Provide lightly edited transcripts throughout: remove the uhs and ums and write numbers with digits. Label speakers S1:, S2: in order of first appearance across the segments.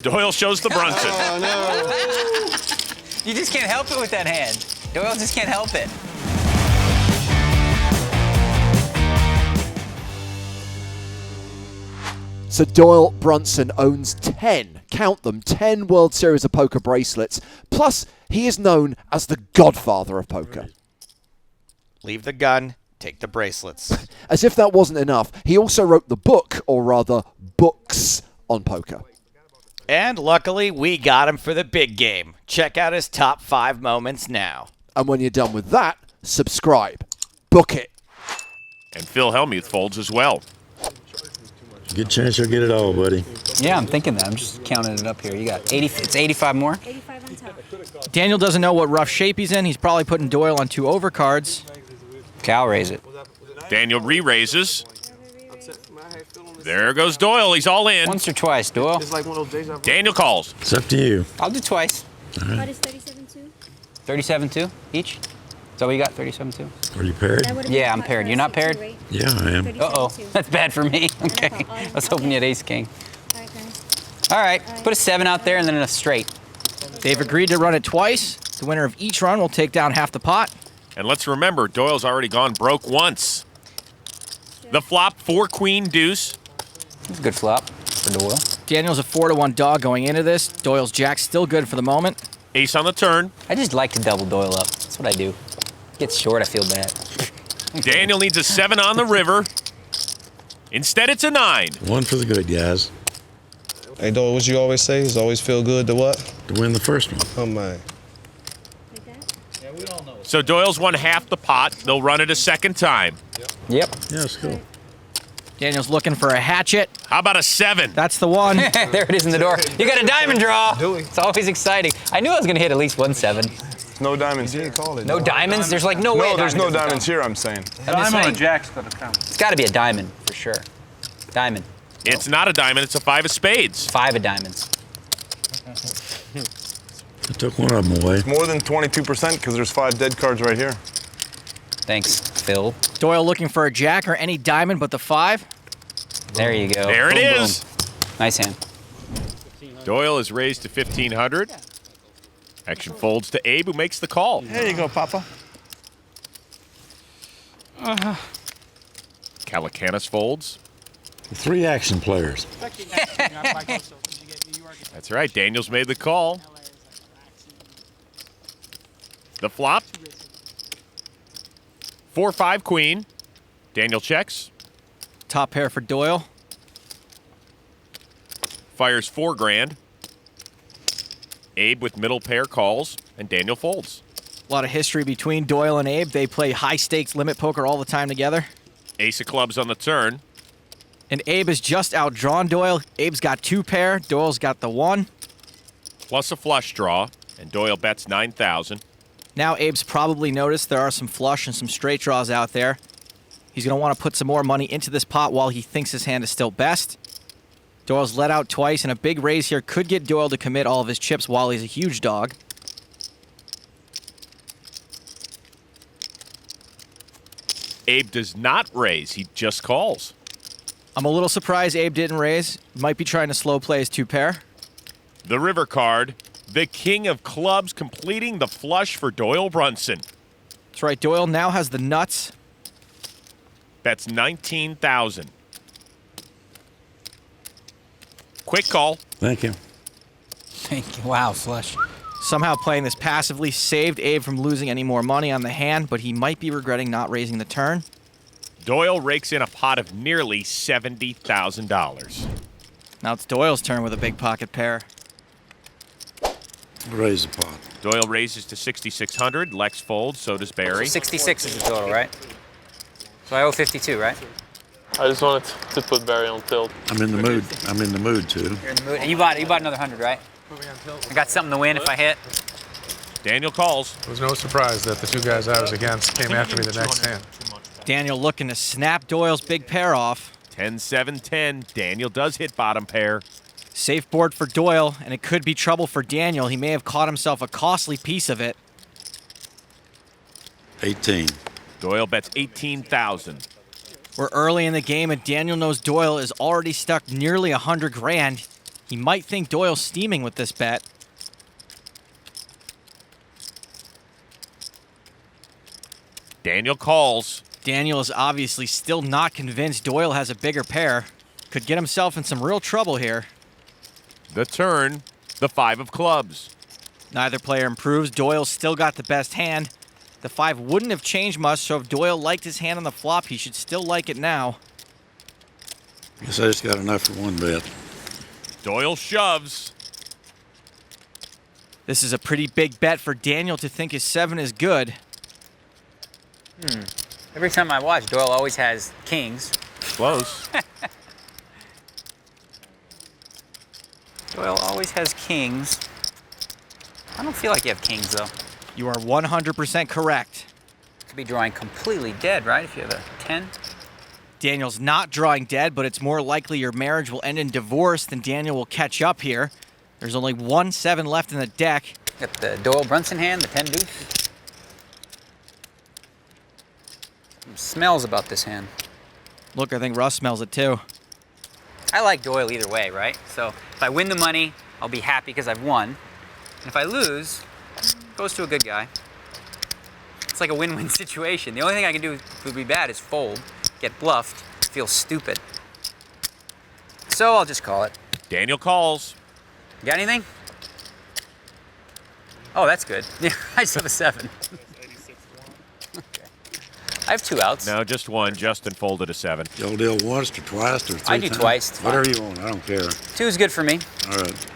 S1: Doyle shows the Brunson.
S2: Oh,
S3: no. You just can't help it with that hand. Doyle just can't help it.
S4: So Doyle Brunson owns 10, count them, 10 World Series of Poker bracelets. Plus, he is known as the godfather of poker.
S5: Leave the gun, take the bracelets.
S4: As if that wasn't enough, he also wrote the book, or rather, books on poker.
S5: And luckily, we got him for the big game. Check out his top 5 moments now.
S4: And when you're done with that, subscribe. Book it.
S1: And Phil Hellmuth folds as well.
S2: Good chance you'll get it all, buddy.
S3: Yeah, I'm thinking that. I'm just counting it up here. You got 80. It's 85 more.
S6: 85 on top.
S7: Daniel doesn't know what rough shape he's in. He's probably putting Doyle on 2 overcards.
S3: Okay, I'll raise it.
S1: Daniel re-raises. There goes Doyle. He's all in.
S3: Once or twice, Doyle.
S1: Daniel calls.
S2: It's up to you.
S3: I'll do twice.
S6: What is 37-2?
S3: 37-2 each? Is that what you got, 37-2?
S2: Are you paired?
S3: Yeah, I'm paired. You're not paired?
S2: Yeah, I am.
S3: Uh-oh. That's bad for me. Okay. I was hoping you had ace-king. All right. Put a 7 out there and then a straight.
S7: They've agreed to run it twice. The winner of each run will take down half the pot.
S1: And let's remember, Doyle's already gone broke once. The flop, 4 queen deuce.
S3: It's a good flop for Doyle.
S7: Daniel's a 4-1 dog going into this. Doyle's jack still good for the moment.
S1: Ace on the turn.
S3: I just like to double Doyle up. That's what I do. Gets short, I feel bad.
S1: Daniel needs a 7 on the river. Instead, it's a 9.
S2: One for the good guys.
S8: Hey, Doyle, what you always say is always feel good to what?
S2: To win the first one.
S8: Oh, man.
S1: So Doyle's won half the pot. They'll run it a second time.
S3: Yep.
S2: Yeah, it's cool.
S7: Daniel's looking for a hatchet.
S1: How about a 7?
S7: That's the one.
S3: There it is in the door. You got a diamond draw. It's always exciting. I knew I was going to hit at least 1 7.
S9: No diamonds here.
S3: No diamonds? There's like no way.
S9: No, there's no
S3: doesn't
S9: diamonds
S3: count.
S9: here, I'm saying.
S3: Diamond on jack's going to count. It's got to be a diamond for sure. Diamond.
S1: It's not a diamond. It's a 5 of spades.
S3: 5 of diamonds.
S2: I took one of them away.
S9: More than 22% because there's 5 dead cards right here.
S3: Thanks, Phil.
S7: Doyle looking for a jack or any diamond but the 5.
S3: There you go.
S1: There it
S3: Boom,
S1: is.
S3: boom. Nice hand.
S1: Doyle is raised to 1,500. Action folds to Abe, who makes the call.
S9: There you go, Papa.
S1: Calacanis folds.
S2: 3 action players.
S1: That's right. Daniel's made the call. The flop. 4-5 queen. Daniel checks.
S7: Top pair for Doyle.
S1: Fires 4 grand. Abe with middle pair calls, and Daniel folds.
S7: A lot of history between Doyle and Abe. They play high-stakes limit poker all the time together.
S1: Ace of clubs on the turn.
S7: And Abe has just outdrawn Doyle. Abe's got 2 pair. Doyle's got the 1.
S1: Plus a flush draw, and Doyle bets 9,000.
S7: Now Abe's probably noticed there are some flush and some straight draws out there. He's going to want to put some more money into this pot while he thinks his hand is still best. Doyle's let out twice, and a big raise here could get Doyle to commit all of his chips while he's a huge dog.
S1: Abe does not raise. He just calls.
S7: I'm a little surprised Abe didn't raise. Might be trying to slow play his 2 pair.
S1: The river card. The king of clubs completing the flush for Doyle Brunson.
S7: That's right, Doyle now has the nuts.
S1: That's 19,000. Quick call.
S2: Thank you.
S3: Thank you. Wow, flush.
S7: Somehow playing this passively saved Abe from losing any more money on the hand, but he might be regretting not raising the turn.
S1: Doyle rakes in a pot of nearly $70,000.
S7: Now it's Doyle's turn with a big pocket pair.
S2: Raise the pot.
S1: Doyle raises to 6,600. Lex folds. So does Barry.
S3: 66 is the total, right? So I owe 52, right?
S10: I just wanted to put Barry on tilt.
S2: I'm in the mood. I'm in the mood, too.
S3: You're in the mood. You bought another 100, right? I got something to win if I hit.
S1: Daniel calls.
S11: It was no surprise that the 2 guys I was against came after me the next hand.
S7: Daniel looking to snap Doyle's big pair off.
S1: 10-7-10. Daniel does hit bottom pair.
S7: Safe board for Doyle, and it could be trouble for Daniel. He may have caught himself a costly piece of it.
S2: 18.
S1: Doyle bets 18,000.
S7: We're early in the game, and Daniel knows Doyle is already stuck nearly 100 grand. He might think Doyle's steaming with this bet.
S1: Daniel calls.
S7: Daniel is obviously still not convinced Doyle has a bigger pair. Could get himself in some real trouble here.
S1: The turn, the 5 of clubs.
S7: Neither player improves. Doyle's still got the best hand. The 5 wouldn't have changed much, so if Doyle liked his hand on the flop, he should still like it now.
S2: Guess I just got enough for one bet.
S1: Doyle shoves.
S7: This is a pretty big bet for Daniel to think his 7 is good.
S3: Every time I watch, Doyle always has kings.
S1: Close.
S3: Doyle always has kings. I don't feel like you have kings, though.
S7: You are 100% correct.
S3: Could be drawing completely dead, right, if you have a 10?
S7: Daniel's not drawing dead, but it's more likely your marriage will end in divorce than Daniel will catch up here. There's only 1 7 left in the deck.
S3: Got the Doyle Brunson hand, the 10 deuce. Some smells about this hand.
S7: Look, I think Russ smells it too.
S3: I like Doyle either way, right? So if I win the money, I'll be happy because I've won. And if I lose, it goes to a good guy. It's like a win-win situation. The only thing I can do if it would be bad is fold, get bluffed, feel stupid. So I'll just call it.
S1: Daniel calls.
S3: You got anything? Oh, that's good. Yeah, I just have a 7. Okay. I have 2 outs.
S1: No, just 1. Justin folded a 7.
S2: Y'all deal once or twice or 3
S3: I do
S2: times?
S3: twice. It's
S2: Whatever
S3: fine.
S2: you want. I don't care.
S3: 2 is good for me.
S2: All right.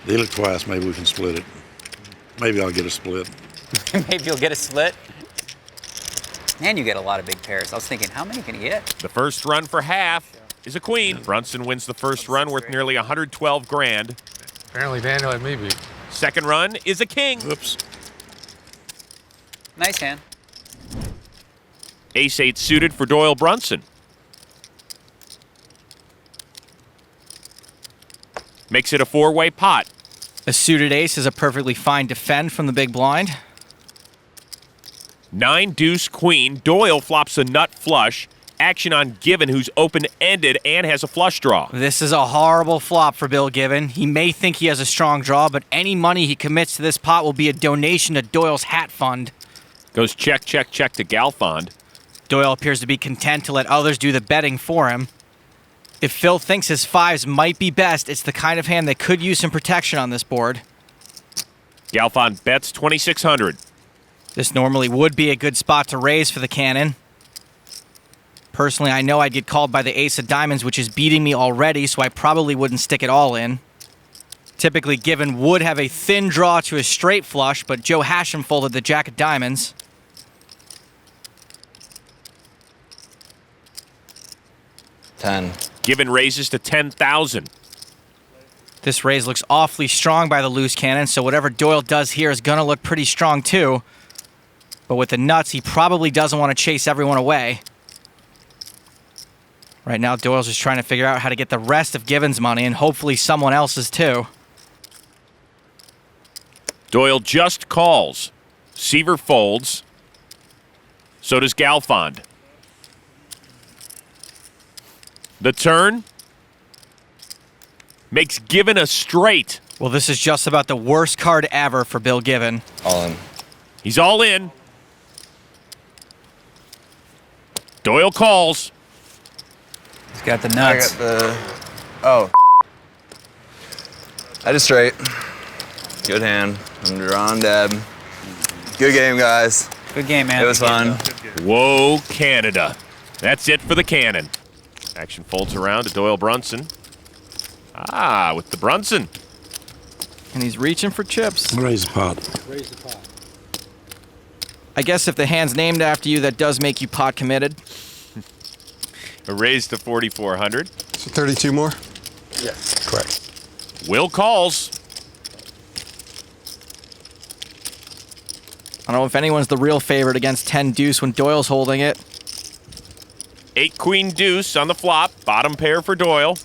S2: Deal it twice. Maybe we can split it. Maybe I'll get a split.
S3: Maybe you'll get a split. And you get a lot of big pairs. I was thinking, how many can he get?
S1: The first run for half is a queen. Brunson wins the first run worth nearly 112 grand.
S11: Apparently Daniel had me beat.
S1: Second run is a king.
S2: Oops.
S3: Nice hand.
S1: Ace-8 suited for Doyle Brunson. Makes it a 4-way pot.
S7: A suited ace is a perfectly fine defend from the big blind.
S1: 9 deuce queen. Doyle flops a nut flush. Action on Given, who's open-ended and has a flush draw.
S7: This is a horrible flop for Bill Given. He may think he has a strong draw, but any money he commits to this pot will be a donation to Doyle's hat fund.
S1: Goes check, check, check to Galfond.
S7: Doyle appears to be content to let others do the betting for him. If Phil thinks his 5s might be best, it's the kind of hand that could use some protection on this board.
S1: Galfond bets 2,600.
S7: This normally would be a good spot to raise for the cannon. Personally, I know I'd get called by the ace of diamonds, which is beating me already, so I probably wouldn't stick it all in. Typically, Given would have a thin draw to a straight flush, but Joe Hashem folded the jack of diamonds.
S1: Given raises to 10,000.
S7: This raise looks awfully strong by the loose cannon, so whatever Doyle does here is going to look pretty strong too. But with the nuts, he probably doesn't want to chase everyone away. Right now, Doyle's just trying to figure out how to get the rest of Given's money and hopefully someone else's too.
S1: Doyle just calls. Seaver folds. So does Galfond. The turn makes Given a straight.
S7: Well, this is just about the worst card ever for Bill Given.
S8: All in.
S1: He's all in. Doyle calls.
S3: He's got the nuts.
S8: I got the... Oh. I just straight. Good hand. I'm drawing dead. Good game, guys.
S3: Good game, man.
S8: It was fun.
S1: Whoa, Canada. That's it for the cannon. Action folds around to Doyle Brunson. Ah, with the Brunson.
S7: And he's reaching for chips.
S2: Raise the pot.
S7: I guess if the hand's named after you, that does make you pot committed.
S1: A raise to 4,400.
S9: So 32 more?
S2: Yes. Correct.
S1: Will calls.
S7: I don't know if anyone's the real favorite against 10 deuce when Doyle's holding it.
S1: 8 queen deuce on the flop. Bottom pair for Doyle.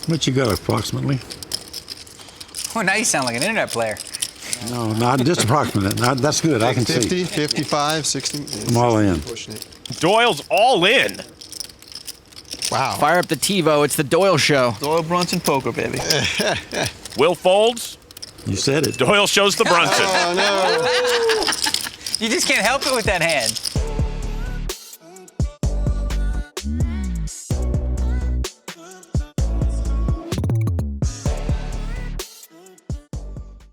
S2: What you got approximately?
S3: Oh, now you sound like an internet player.
S2: No, not just approximately. Not, that's good. I can
S9: 50,
S2: see.
S9: 55, 60.
S2: I'm all in.
S1: Doyle's all in.
S2: Wow.
S7: Fire up the TiVo. It's the Doyle Show.
S12: Doyle Brunson poker, baby.
S1: Will folds.
S2: You said it.
S1: Doyle shows the Brunson.
S3: You just can't help it with that hand.